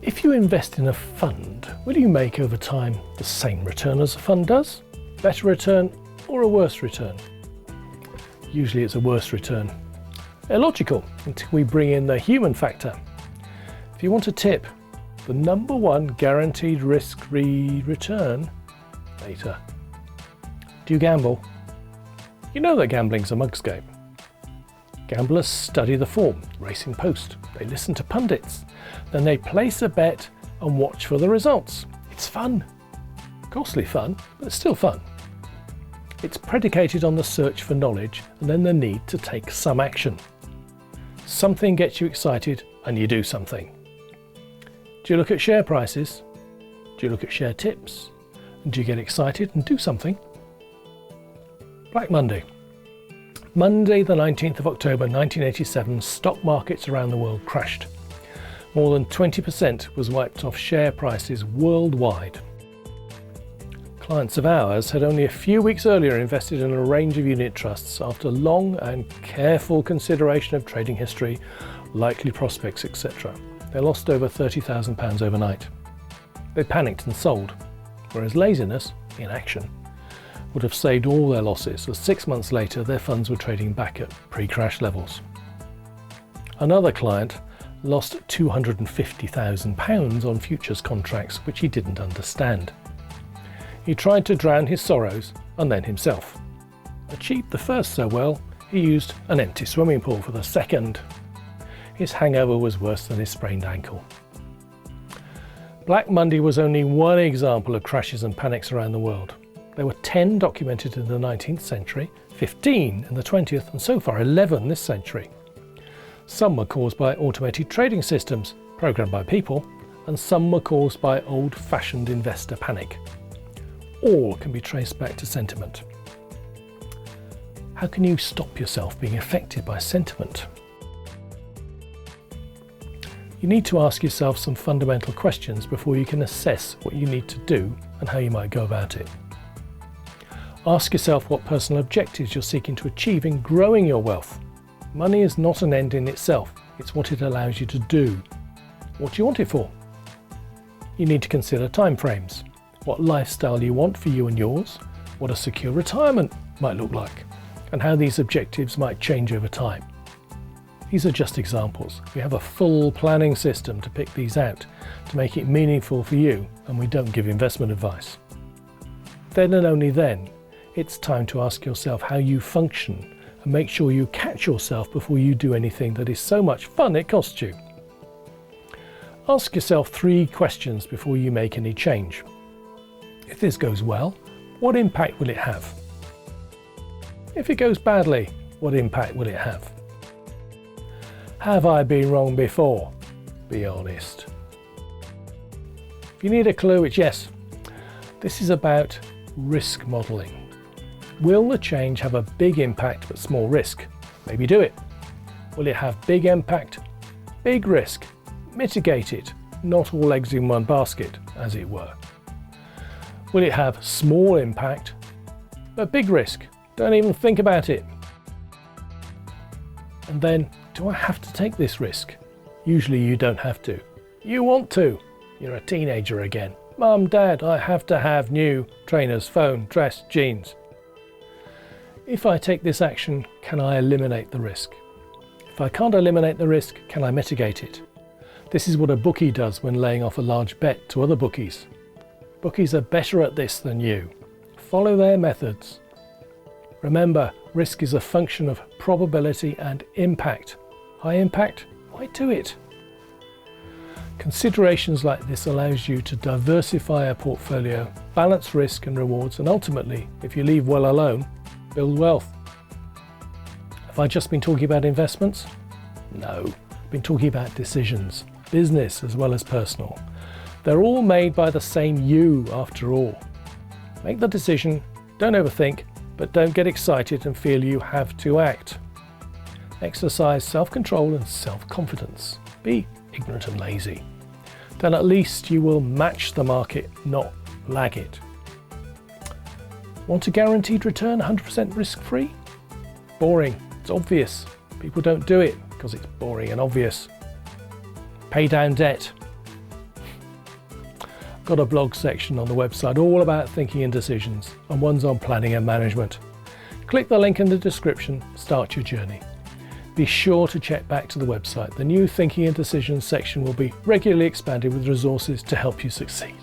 If you invest in a fund, will you make over time the same return as a fund does? Better return or a worse return? Usually it's a worse return. Illogical until we bring in the human factor. If you want a tip, the number one guaranteed risk-free return later. Do you gamble? You know that gambling's a mug's game. Gamblers study the form, racing post. They listen to pundits. Then they place a bet and watch for the results. It's fun. Costly fun, but it's still fun. It's predicated on the search for knowledge and then the need to take some action. Something gets you excited and you do something. Do you look at share prices? Do you look at share tips? And do you get excited and do something? Black Monday. Monday the 19th of October 1987, stock markets around the world crashed. More than 20% was wiped off share prices worldwide. Clients of ours had only a few weeks earlier invested in a range of unit trusts after long and careful consideration of trading history, likely prospects, etc. They lost over £30,000 overnight. They panicked and sold, whereas laziness, inaction, would have saved all their losses, as 6 months later their funds were trading back at pre-crash levels. Another client lost £250,000 on futures contracts which he didn't understand. He tried to drown his sorrows and then himself. Achieved the first so well, he used an empty swimming pool for the second. His hangover was worse than his sprained ankle. Black Monday was only one example of crashes and panics around the world. There were 10 documented in the 19th century, 15 in the 20th, and so far 11 this century. Some were caused by automated trading systems, programmed by people, and some were caused by old-fashioned investor panic. All can be traced back to sentiment. How can you stop yourself being affected by sentiment? You need to ask yourself some fundamental questions before you can assess what you need to do and how you might go about it. Ask yourself what personal objectives you're seeking to achieve in growing your wealth. Money is not an end in itself, it's what it allows you to do. What do you want it for? You need to consider timeframes, what lifestyle you want for you and yours, what a secure retirement might look like, and how these objectives might change over time. These are just examples. We have a full planning system to pick these out, to make it meaningful for you, and we don't give investment advice. Then and only then, it's time to ask yourself how you function and make sure you catch yourself before you do anything that is so much fun it costs you. Ask yourself 3 questions before you make any change. If this goes well, what impact will it have? If it goes badly, what impact will it have? Have I been wrong before? Be honest. If you need a clue, it's yes. This is about risk modelling. Will the change have a big impact but small risk? Maybe do it. Will it have big impact, big risk? Mitigate it, not all eggs in one basket, as it were. Will it have small impact but big risk? Don't even think about it. And then, do I have to take this risk? Usually you don't have to. You want to. You're a teenager again. Mum, Dad, I have to have new trainers, phone, dress, jeans. If I take this action, can I eliminate the risk? If I can't eliminate the risk, can I mitigate it? This is what a bookie does when laying off a large bet to other bookies. Bookies are better at this than you. Follow their methods. Remember, risk is a function of probability and impact. High impact? Why do it? Considerations like this allows you to diversify a portfolio, balance risk and rewards, and ultimately, if you leave well alone, build wealth. Have I just been talking about investments? No, I've been talking about decisions, business as well as personal. They're all made by the same you after all. Make the decision, don't overthink, but don't get excited and feel you have to act. Exercise self-control and self-confidence. Be ignorant and lazy. Then at least you will match the market, not lag it. Want a guaranteed return 100% risk-free? Boring. It's obvious. People don't do it because it's boring and obvious. Pay down debt. got a blog section on the website all about thinking and decisions, and one's on planning and management. Click the link in the description, start your journey. Be sure to check back to the website. The new Thinking and Decisions section will be regularly expanded with resources to help you succeed.